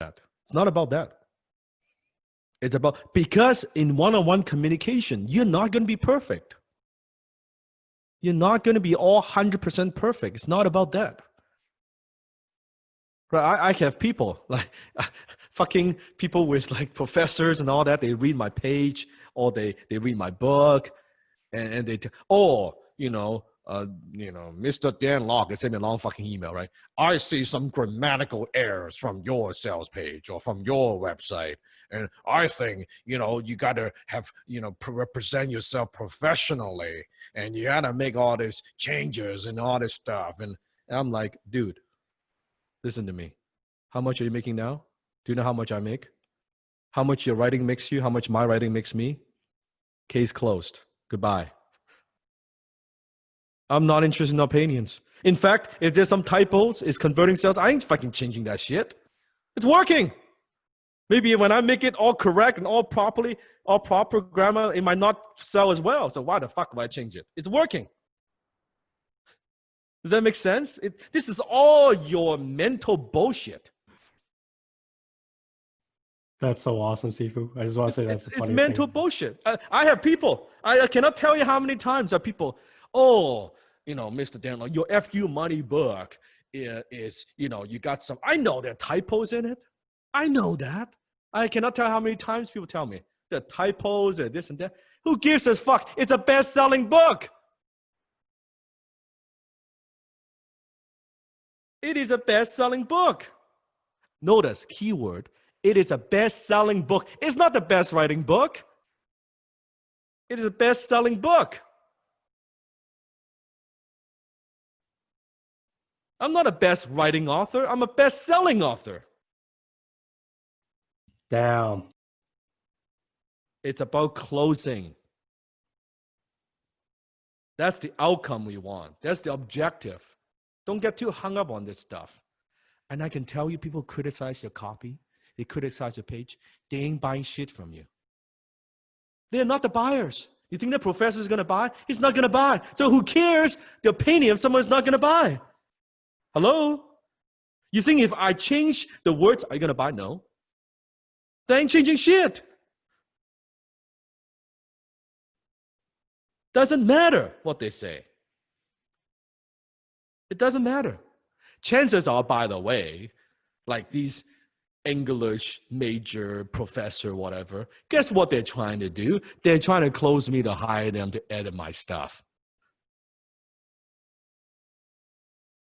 It's not about that. It's about, because in one-on-one communication, you're not going to be perfect. You're not going to be all 100% perfect. It's not about that. Right? I have people like fucking people with like professors and all that. They read my page or they read my book and they, Mr. Dan Locke, they sent me a long fucking email, right? I see some grammatical errors from your sales page or from your website. And I think, you got to have, represent yourself professionally and you got to make all these changes and all this stuff. And I'm like, dude, listen to me. How much are you making now? Do you know how much I make? How much your writing makes you? How much my writing makes me? Case closed. Goodbye. I'm not interested in opinions. In fact, if there's some typos, it's converting sales, I ain't fucking changing that shit. It's working. Maybe when I make it all correct and all properly, all proper grammar, it might not sell as well. So why the fuck would I change it? It's working. Does that make sense? This is all your mental bullshit. That's so awesome, Sifu. I just want to say that's the funniest thing. It's mental bullshit. I have people. I cannot tell you how many times that people, Mr. Dan, your FU money book is, you got some, I know there are typos in it. I know that. I cannot tell how many times people tell me there are typos and this and that. Who gives a fuck? It's a best-selling book. It is a best-selling book. Notice, keyword, it is a best-selling book. It's not the best writing book. It is a best-selling book. I'm not a best writing author. I'm a best-selling author. Damn. It's about closing. That's the outcome we want. That's the objective. Don't get too hung up on this stuff. And I can tell you, people criticize your copy. They criticize your page. They ain't buying shit from you. They're not the buyers. You think the professor is going to buy? He's not going to buy. So who cares the opinion if someone's not going to buy? Hello? You think if I change the words, are you going to buy? No. They ain't changing shit. Doesn't matter what they say. It doesn't matter. Chances are, by the way, like these English major professor, whatever, guess what they're trying to do? They're trying to close me to hire them to edit my stuff.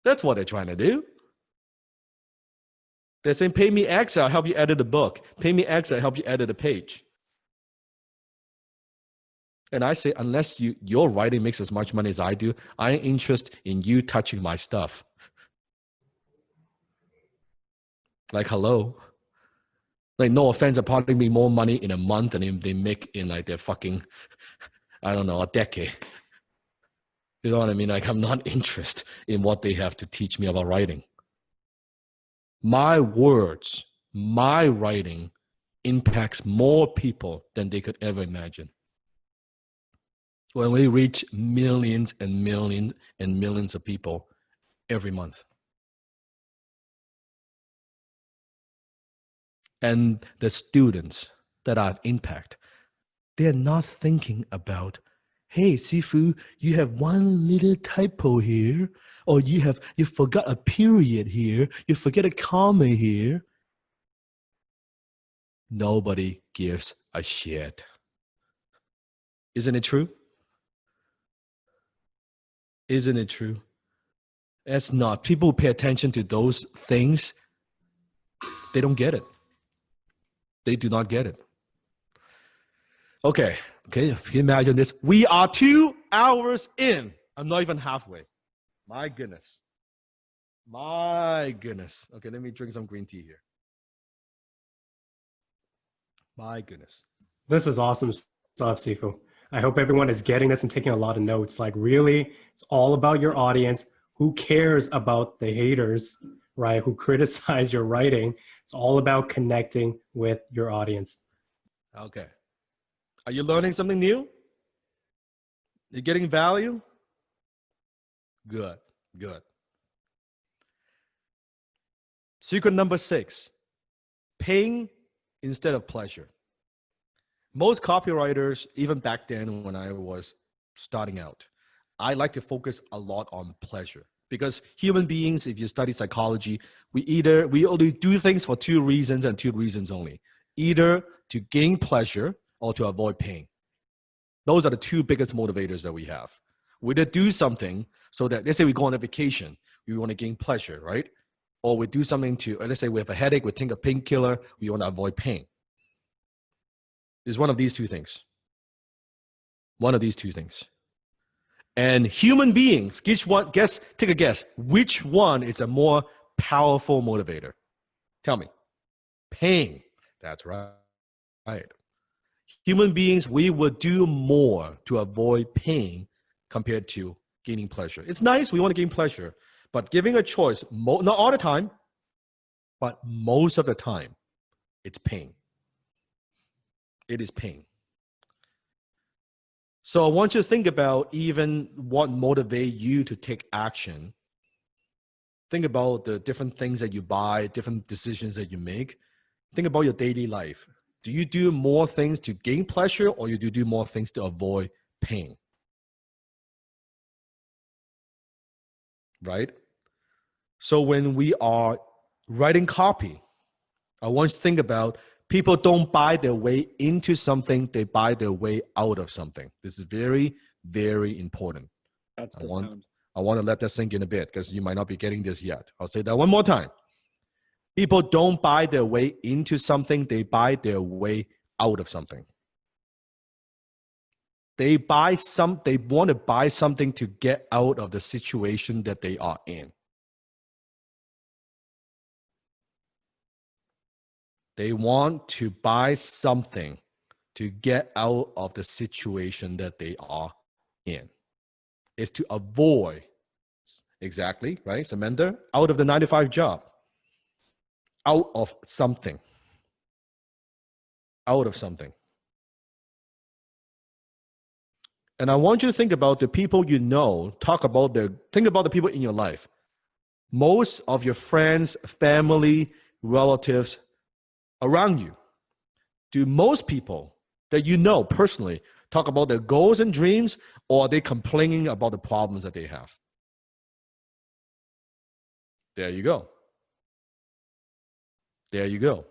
That's what they're trying to do. They're saying, pay me X, I'll help you edit a book. Pay me X, I'll help you edit a page. And I say, unless your writing makes as much money as I do, I ain't interested in you touching my stuff. Like, hello? Like, no offense, they're probably me more money in a month than they make in like their fucking, I don't know, a decade. You know what I mean? Like, I'm not interested in what they have to teach me about writing. My words, my writing impacts more people than they could ever imagine. When we reach millions and millions and millions of people every month. And the students that I've impacted, they're not thinking about, hey, Sifu, you have one little typo here, or you forgot a period here, you forget a comma here. Nobody gives a shit. Isn't it true? Isn't it true? It's not. People pay attention to those things. They don't get it. They do not get it. Okay, if you imagine this, we are 2 hours in. I'm not even halfway. My goodness. Okay, let me drink some green tea here. My goodness. This is awesome stuff, Sifu. I hope everyone is getting this and taking a lot of notes. Like, really, it's all about your audience. Who cares about the haters, right? Who criticize your writing? It's all about connecting with your audience. Okay. Are you learning something new? You're getting value? Good. Secret number 6. Pain instead of pleasure. Most copywriters, even back then when I was starting out, I like to focus a lot on pleasure, because human beings, if you study psychology, we only do things for two reasons and two reasons only: either to gain pleasure or to avoid pain. Those are the two biggest motivators that we have. We either do something so that, let's say we go on a vacation, we want to gain pleasure, right? Or we do something to, let's say we have a headache, we take a painkiller, we want to avoid pain. It's one of these two things. One of these two things. And human beings, take a guess, which one is a more powerful motivator? Tell me. Pain. That's right. Human beings, we will do more to avoid pain compared to gaining pleasure. It's nice, we want to gain pleasure, but giving a choice, not all the time, but most of the time, it's pain. It is pain. So I want you to think about even what motivates you to take action. Think about the different things that you buy, different decisions that you make. Think about your daily life. Do you do more things to gain pleasure, or do you do more things to avoid pain? Right? So when we are writing copy, I want you to think about people don't buy their way into something, they buy their way out of something. This is very, very important. That's profound. I want to let that sink in a bit, because you might not be getting this yet. I'll say that one more time. People don't buy their way into something, they buy their way out of something. They want to buy something to get out of the situation that they are in. They want to buy something to get out of the situation that they are in. It's to avoid, exactly, right, Samantha? Out of the 9-to-5 job. Out of something. Out of something. And I want you to think about the people you know, think about the people in your life. Most of your friends, family, relatives around you. Do most people that you know personally talk about their goals and dreams, or are they complaining about the problems that they have? There you go. There you go.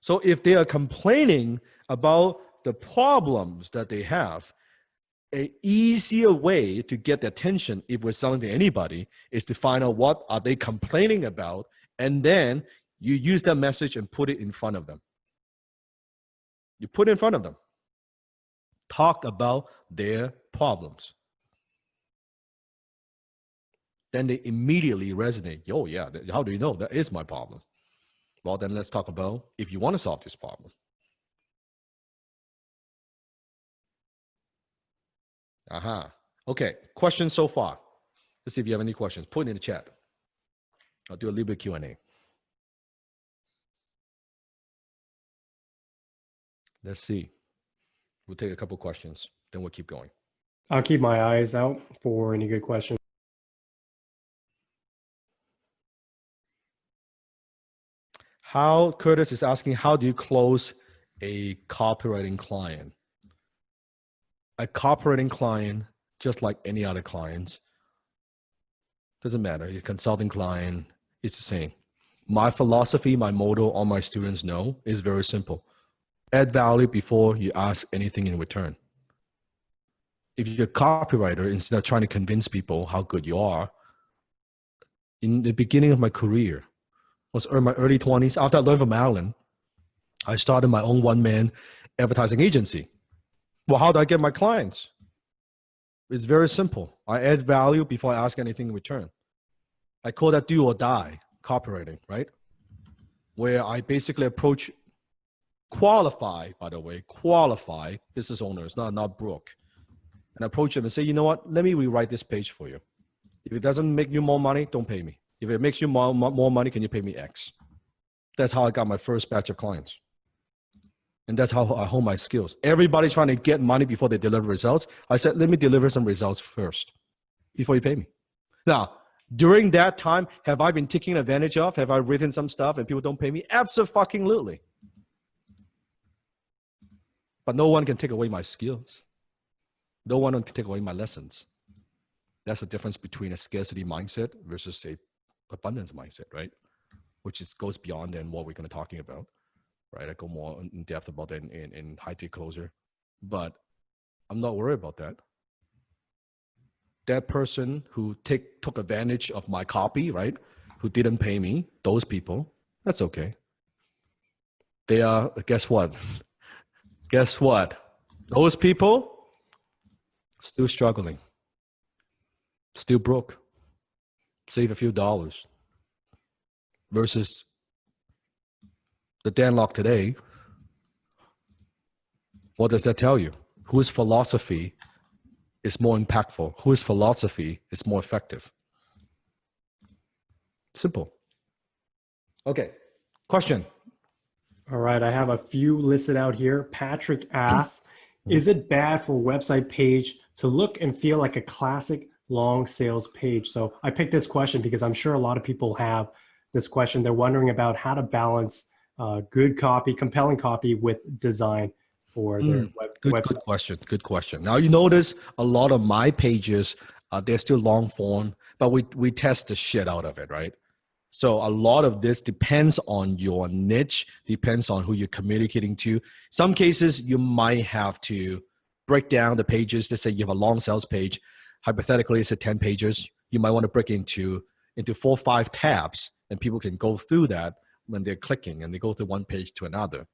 So if they are complaining about the problems that they have, an easier way to get their attention, if we're selling to anybody, is to find out what are they complaining about, and then you use that message and put it in front of them. You put it in front of them. Talk about their problems. Then they immediately resonate. Oh yeah, how do you know that is my problem? Well, then let's talk about if you want to solve this problem. Aha. Okay, questions so far? Let's see if you have any questions. Put it in the chat. I'll do a little bit of Q&A. Let's see. We'll take a couple questions, then we'll keep going. I'll keep my eyes out for any good questions. Curtis is asking, how do you close a copywriting client? A copywriting client, just like any other clients, doesn't matter. Your consulting client, it's the same. My philosophy, my motto, all my students know is very simple. Add value before you ask anything in return. If you're a copywriter, instead of trying to convince people how good you are, in the beginning of my career, was in my early 20s, after I learned from Alan, I started my own one-man advertising agency. Well, how do I get my clients? It's very simple. I add value before I ask anything in return. I call that do or die copywriting, right? Where I basically qualify business owners, not broke, and approach them and say, you know what, let me rewrite this page for you. If it doesn't make you more money, don't pay me. If it makes you more money, can you pay me X? That's how I got my first batch of clients. And that's how I hone my skills. Everybody trying to get money before they deliver results. I said, let me deliver some results first before you pay me. Now, During that time, have I been taken advantage of? Have I written some stuff and people don't pay me? Absolutely. But no one can take away my skills. No one can take away my lessons. That's the difference between a scarcity mindset versus a abundance mindset, right? Which goes beyond than what we're going to talking about, right? I go more in depth about that in High Tea Closer, but I'm not worried about that. That person who took advantage of my copy, right? Who didn't pay me, those people, that's okay. They are, guess what? Guess what? Those people still struggling, still broke, save a few dollars. Versus the Dan Lok today, what does that tell you? Whose philosophy is more impactful? Whose philosophy is more effective? Simple. Okay, question. All right, I have a few listed out here. Patrick asks, is it bad for a website page to look and feel like a classic long sales page? So I picked this question because I'm sure a lot of people have this question. They're wondering about how to balance good copy, compelling copy with design for their website. Good question. Now you notice a lot of my pages, they're still long form, but we test the shit out of it, right? So a lot of this depends on your niche, depends on who you're communicating to. Some cases you might have to break down the pages. Let's say you have a long sales page. Hypothetically, it's 10 pages. You might want to break into 4 or 5 tabs, and people can go through that when they're clicking and they go through one page to another.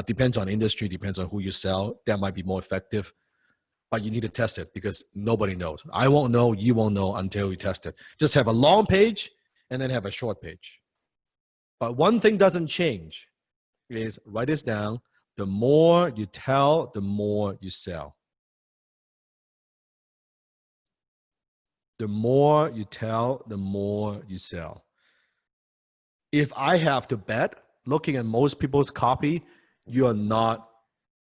Depends on industry, depends on who you sell. That might be more effective, but you need to test it because nobody knows. I won't know, you won't know until you test it. Just have a long page and then have a short page. But one thing doesn't change is, write this down, the more you tell, the more you sell. The more you tell, the more you sell. If I have to bet, looking at most people's copy, you're not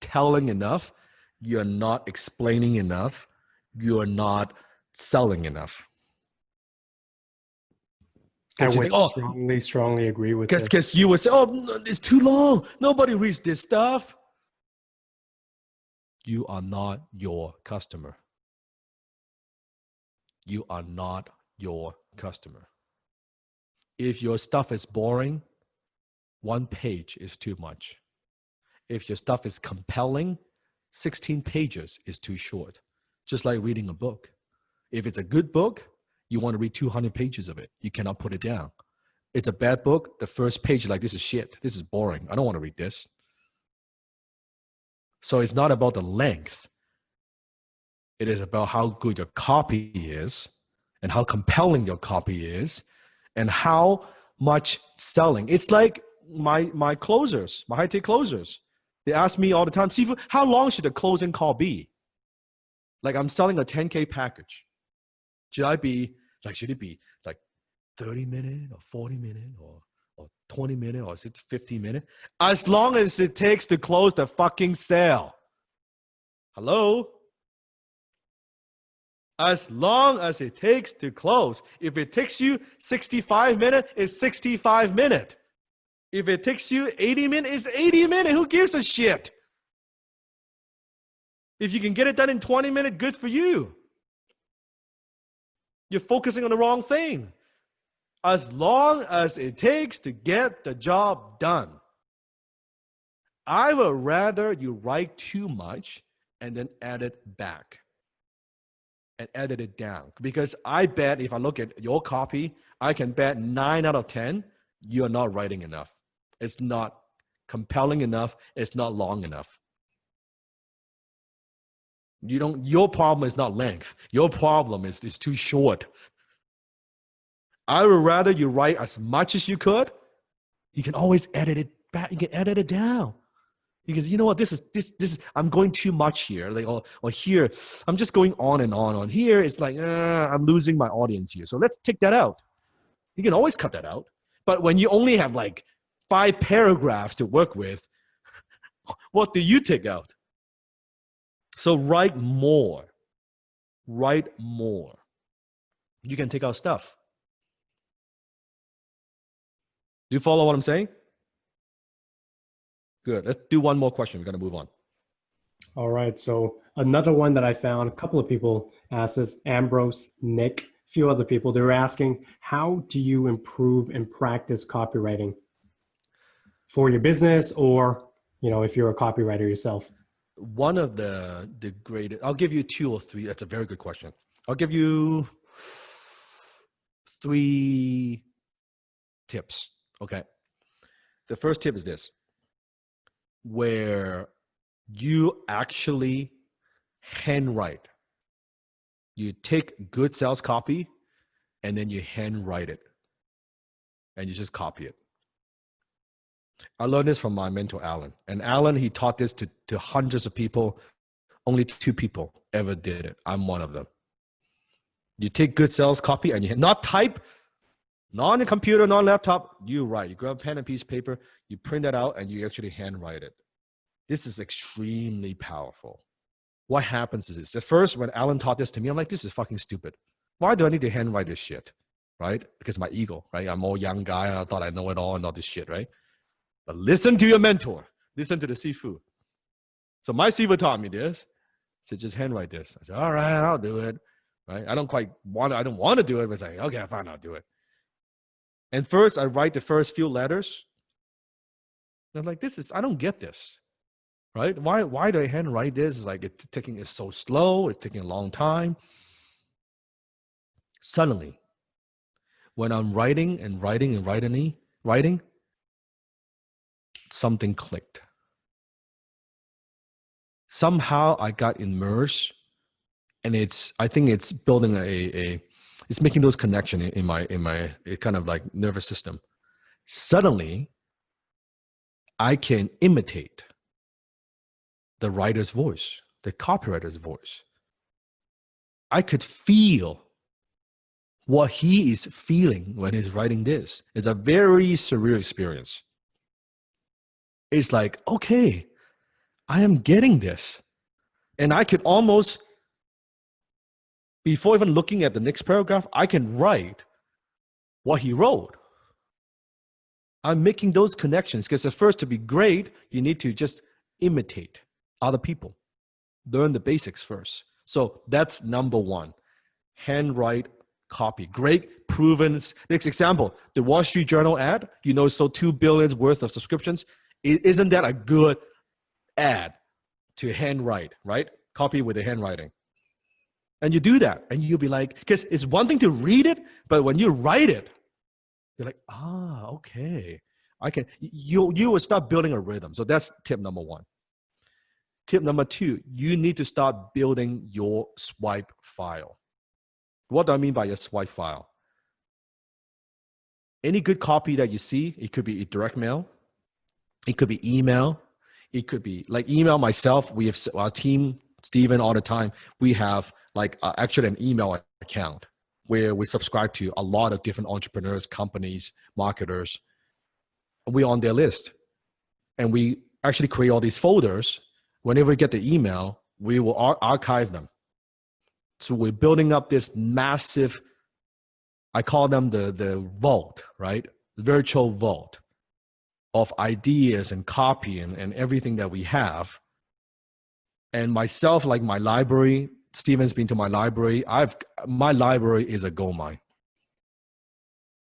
telling enough, you're not explaining enough, you're not selling enough. I would strongly agree with this. Because you would say, oh, it's too long. Nobody reads this stuff. You are not your customer. You are not your customer. If your stuff is boring, 1 page is too much. If your stuff is compelling, 16 pages is too short. Just like reading a book. If it's a good book, you want to read 200 pages of it. You cannot put it down. It's a bad book, the first page, like, this is shit. This is boring. I don't want to read this. So it's not about the length. It is about how good your copy is and how compelling your copy is and how much selling. It's like my closers, my high-tech closers. They ask me all the time, Sifu, how long should the closing call be? Like, I'm selling a 10K package. Should it be like 30 minutes or 40 minutes or 20 minutes or is it 50 minutes? As long as it takes to close the fucking sale. Hello? As long as it takes to close. If it takes you 65 minutes, it's 65 minutes. If it takes you 80 minutes, it's 80 minutes. Who gives a shit? If you can get it done in 20 minutes, good for you. You're focusing on the wrong thing. As long as it takes to get the job done. I would rather you write too much and then edit back and edit it down. Because I bet if I look at your copy, I can bet 9 out of 10, you're not writing enough. It's not compelling enough. It's not long enough. Your problem is not length. Your problem is too short. I would rather you write as much as you could. You can always edit it back. You can edit it down. Because you know what, this is I'm going too much here. Like, or here, I'm just going on and on. On here, it's like, I'm losing my audience here. So let's take that out. You can always cut that out. But when you only have like 5 paragraphs to work with, what do you take out? So write more. Write more. You can take out stuff. Do you follow what I'm saying? Good. Let's do one more question. We're going to move on. All right. So another one that I found, a couple of people asked this, Ambrose, Nick, a few other people, they were asking, how do you improve and practice copywriting for your business, or, you know, if you're a copywriter yourself? One of the greatest, I'll give you 2 or 3. That's a very good question. I'll give you 3 tips. Okay. The first tip is this, where you actually handwrite. You take good sales copy and then you handwrite it and you just copy it. I learned this from my mentor, Alan. And Alan, he taught this to hundreds of people. Only 2 people ever did it. I'm one of them. You take good sales copy and you not type, not on a computer, not on a laptop. You write. You grab a pen and piece of paper, you print that out, and you actually handwrite it. This is extremely powerful. What happens is this. At first, when Alan taught this to me, I'm like, this is fucking stupid. Why do I need to handwrite this shit? Right? Because my ego, right? I'm a young guy and I thought I know it all and all this shit, right? But listen to your mentor. Listen to the Sifu. So my Sifu taught me this. He said, just handwrite this. I said, all right, I'll do it. Right? I don't want to do it, but it's like, okay, fine, I'll do it. And first, I write the first few letters. And I'm like, I don't get this. Right? Why do I handwrite this? It's like it's so slow. It's taking a long time. Suddenly, when I'm writing, something clicked. Somehow I got immersed, and I think it's building it's making those connections in my kind of like nervous system. Suddenly, I can imitate the writer's voice, the copywriter's voice. I could feel what he is feeling when he's writing this. It's a very surreal experience. It's like, okay, I am getting this. And I could almost, before even looking at the next paragraph, I can write what he wrote. I'm making those connections because at first, to be great, you need to just imitate other people. Learn the basics first. So that's number 1. Handwrite copy. Great, proven. Next example, the Wall Street Journal ad, sold $2 billion worth of subscriptions. Isn't that a good ad to handwrite, right? Copy with the handwriting. And you do that, and you'll be like, because it's one thing to read it, but when you write it, you're like, okay. You will start building a rhythm. So that's tip number 1. Tip number 2, you need to start building your swipe file. What do I mean by your swipe file? Any good copy that you see, it could be direct mail, it could be email, it could be like email myself. We have our team, Steven, all the time. We have actually an email account where we subscribe to a lot of different entrepreneurs, companies, marketers. And we're on their list. And we actually create all these folders. Whenever we get the email, we will archive them. So we're building up this massive, I call them the vault, right? Virtual vault of ideas and copy and everything that we have. And myself, like my library, Steven's been to my library. My library is a goldmine.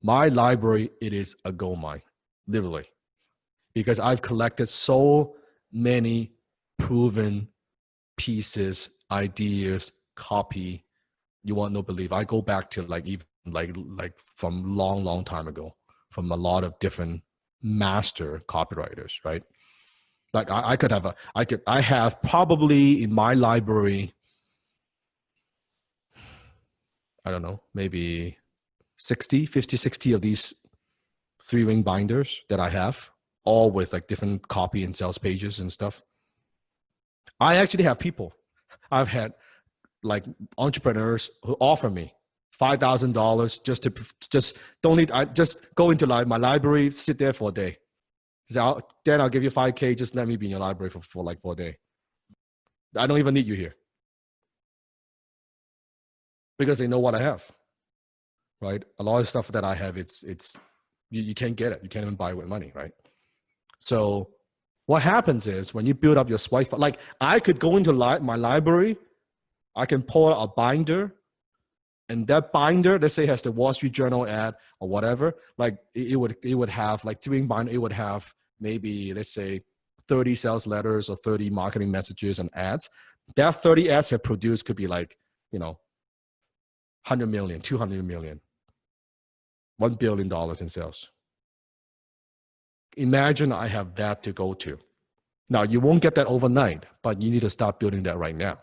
My library, it is a goldmine, literally. Because I've collected so many proven pieces, ideas, copy. You won't know, believe. I go back to like from long time ago, from a lot of different master copywriters, right? Like I have probably in my library, I don't know, maybe 50-60 of these 3-ring binders that I have, all with like different copy and sales pages and stuff. I actually have people. I've had like entrepreneurs who offer me $5,000 just go into my library, sit there for a day. Then I'll give you $5,000. Just let me be in your library for a day. I don't even need you here because they know what I have. right? A lot of stuff that I have, it's you can't get it. You can't even buy it with money, right? So what happens is when you build up your swipe file, like I could go into my library, I can pull out a binder, and that binder, let's say, has the Wall Street Journal ad or whatever, like it would have like three binder, it would have maybe, let's say, 30 sales letters or 30 marketing messages and ads. That 30 ads have produced could be like, 100 million, 200 million, $1 billion in sales. Imagine I have that to go to. Now, you won't get that overnight, but you need to start building that right now.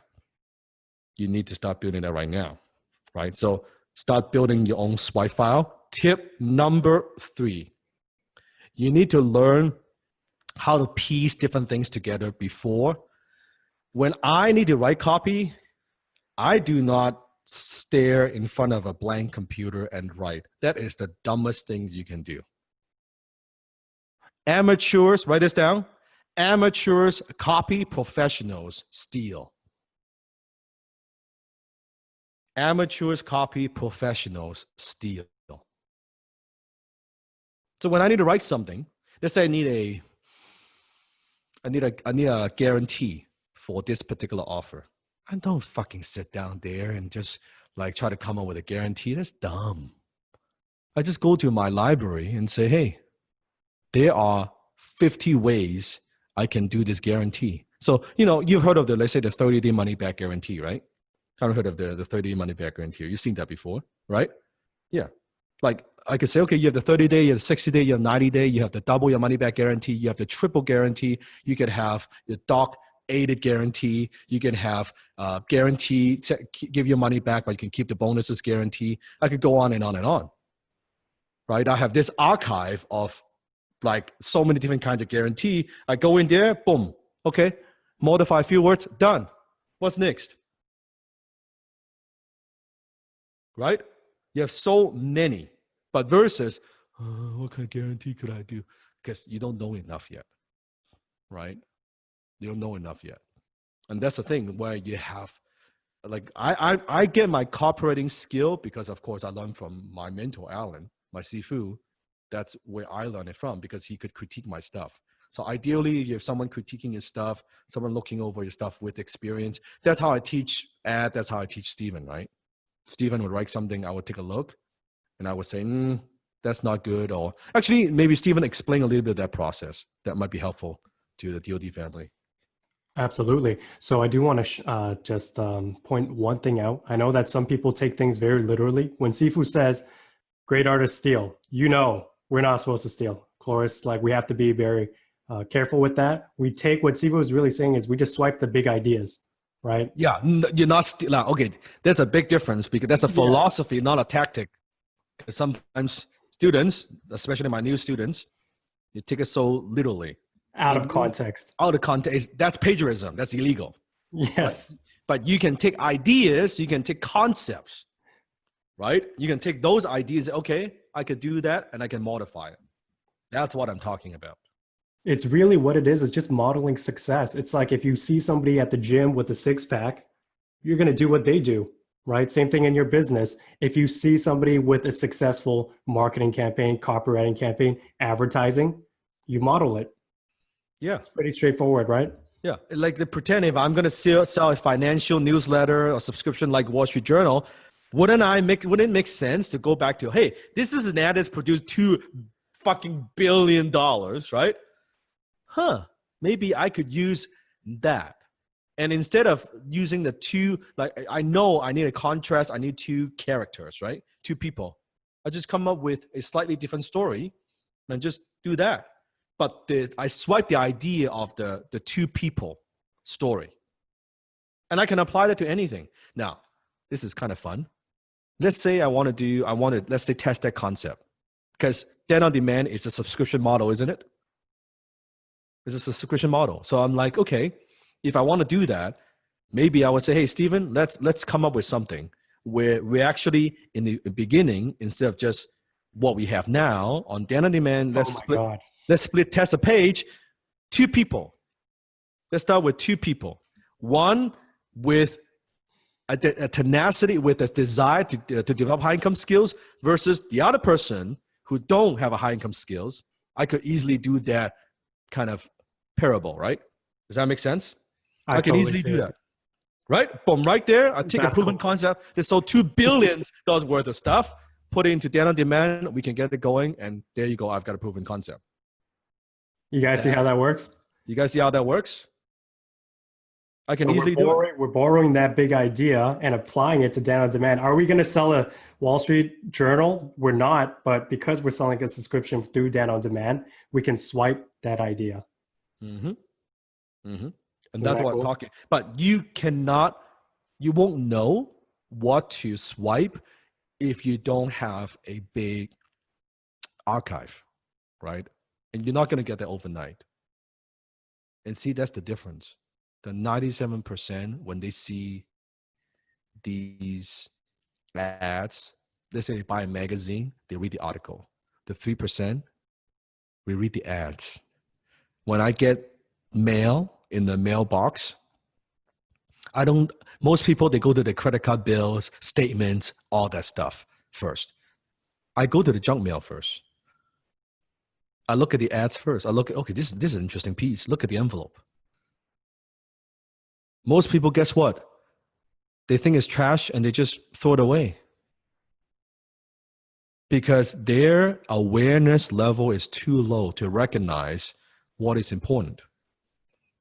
You need to start building that right now, right? So start building your own swipe file. Tip number 3, you need to learn how to piece different things together before. When I need to write copy, I do not stare in front of a blank computer and write. That is the dumbest thing you can do. Amateurs, write this down. Amateurs copy, professionals steal. Amateurs copy, professionals steal. So when I need to write something, let's say I need a guarantee for this particular offer. I don't fucking sit down there and just like try to come up with a guarantee. That's dumb. I just go to my library and say, hey, there are 50 ways I can do this guarantee. So, you've heard of let's say the 30-day money back guarantee, right? Haven't heard of the 30-day money back guarantee. You've seen that before, right? Yeah. Like I could say, okay, you have the 30-day, you have the 60-day, you have 90-day, you have the double your money back guarantee, you have the triple guarantee, you could have the doc-aided guarantee, you can have guarantee, give your money back, but you can keep the bonuses guarantee. I could go on and on and on, right? I have this archive of like so many different kinds of guarantee. I go in there, boom, okay, modify a few words, done. What's next? Right? You have so many, but versus, what kind of guarantee could I do? Because you don't know enough yet, right? You don't know enough yet. And that's the thing where you have, like, I get my copywriting skill because, of course, I learned from my mentor, Alan, my Sifu. That's where I learned it from because he could critique my stuff. So ideally, you have someone critiquing your stuff, someone looking over your stuff with experience. That's how I teach Ad. That's how I teach Steven, right? Steven would write something, I would take a look, and I would say, that's not good. Or actually, maybe Steven explain a little bit of that process. That might be helpful to the DoD family. Absolutely. So I do want to just point one thing out. I know that some people take things very literally. When Sifu says, great artists steal, we're not supposed to steal. Of course, like we have to be very careful with that. We take what Sifu is really saying is we just swipe the big ideas. Right? Yeah, you're not okay. There's a big difference because that's a philosophy, not a tactic. Because sometimes students, especially my new students, you take it so literally. Out of context. Out of context. That's plagiarism. That's illegal. Yes. But you can take ideas, you can take concepts, right? You can take those ideas, okay, I could do that and I can modify it. That's what I'm talking about. It's really what it is. It's just modeling success. It's like if you see somebody at the gym with a six-pack, you're going to do what they do, right? Same thing in your business. If you see somebody with a successful marketing campaign, copywriting campaign, advertising, you model it. Yeah. It's pretty straightforward, right? Yeah. Like pretend if I'm going to sell a financial newsletter or subscription like Wall Street Journal, wouldn't it make sense to go back to, hey, this is an ad that's produced $2 fucking billion, right? Maybe I could use that. And instead of using the two, like I know I need a contrast, I need two characters, right? Two people. I just come up with a slightly different story and just do that. But I swipe the idea of the two people story. And I can apply that to anything. Now, this is kind of fun. Let's say let's say test that concept. Because then on demand is a subscription model, isn't it? It's a subscription model. So I'm like, okay, if I want to do that, maybe I would say, hey, Steven, let's come up with something where we actually, in the beginning, instead of just what we have now on demand, let's split test a page, two people. Let's start with two people. One with a tenacity with a desire to develop high income skills versus the other person who don't have a high income skills, I could easily do that kind of parable, right? Does that make sense? I can totally easily see do it. that. Right? Boom, right there. I take That's a proven cool. concept. They sold $2 billion worth of stuff, put it into data on demand. We can get it going. And there you go. I've got a proven concept. You guys see how that works? You guys see how that works? I can So easily do it. we're borrowing that big idea and applying it to data on demand. Are we going to sell a Wall Street Journal? We're not, but because we're selling a subscription through data on demand, we can swipe that idea. Mm-hmm. Mm-hmm. And Isn't that's that what cool? I'm talking. But you won't know what to swipe if you don't have a big archive, right? And you're not going to get that overnight. And see, that's the difference. The 97%, when they see these ads, let's say they buy a magazine, they read the article. The 3%, we read the ads. When I get mail in the mailbox, most people, they go to the credit card bills, statements, all that stuff first. I go to the junk mail first. I look at the ads first. I look at, okay, this is an interesting piece. Look at the envelope. Most people, guess what? They think it's trash and they just throw it away because their awareness level is too low to recognize what is important.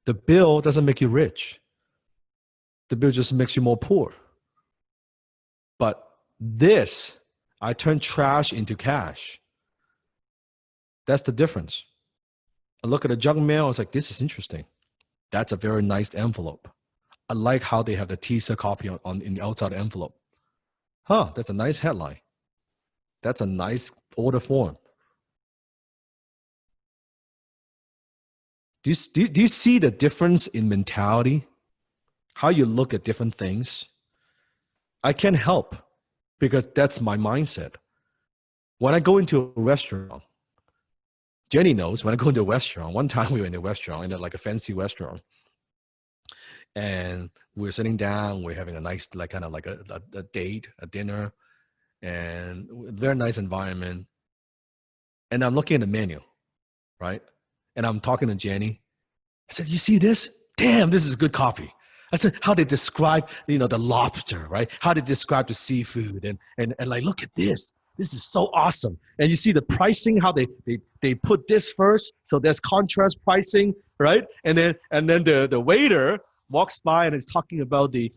The bill doesn't make you rich. The bill just makes you more poor. But this, I turn trash into cash. That's the difference. I look at the junk mail, it's like, this is interesting. That's a very nice envelope. I like how they have the teaser copy in the outside envelope. That's a nice headline. That's a nice order form. Do you see the difference in mentality? How you look at different things? I can't help because that's my mindset. When I go into a restaurant, Jenny knows when I go into a restaurant, one time we were in a restaurant, in like a fancy restaurant, and we're sitting down, we're having a nice, like kind of like a date, a dinner, and very nice environment. And I'm looking at the menu, right? And I'm talking to Jenny. I said, you see this? Damn, this is good copy. I said, how they describe, the lobster, right? How they describe the seafood and like, look at this. This is so awesome. And you see the pricing, how they put this first. So there's contrast pricing, right? And then the waiter walks by and is talking about the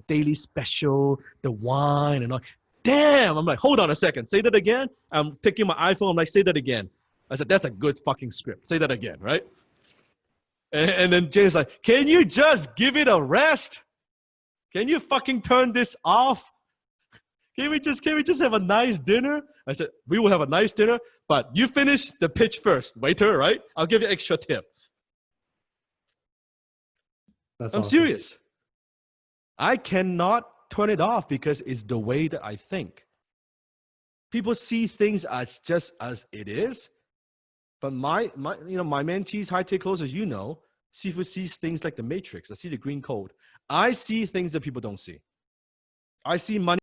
daily special, the wine and all. Damn, I'm like, hold on a second. Say that again. I'm taking my iPhone. I'm like, say that again. I said, that's a good fucking script. Say that again, right? And then James like, can you just give it a rest? Can you fucking turn this off? Can we just have a nice dinner? I said, we will have a nice dinner, but you finish the pitch first, waiter, right? I'll give you extra tip. I'm awesome. serious. I cannot turn it off because it's the way that I think. People see things as just as it is, but my mentees, high tech closers, Sifu sees things like the Matrix. I see the green code. I see things that people don't see. I see money.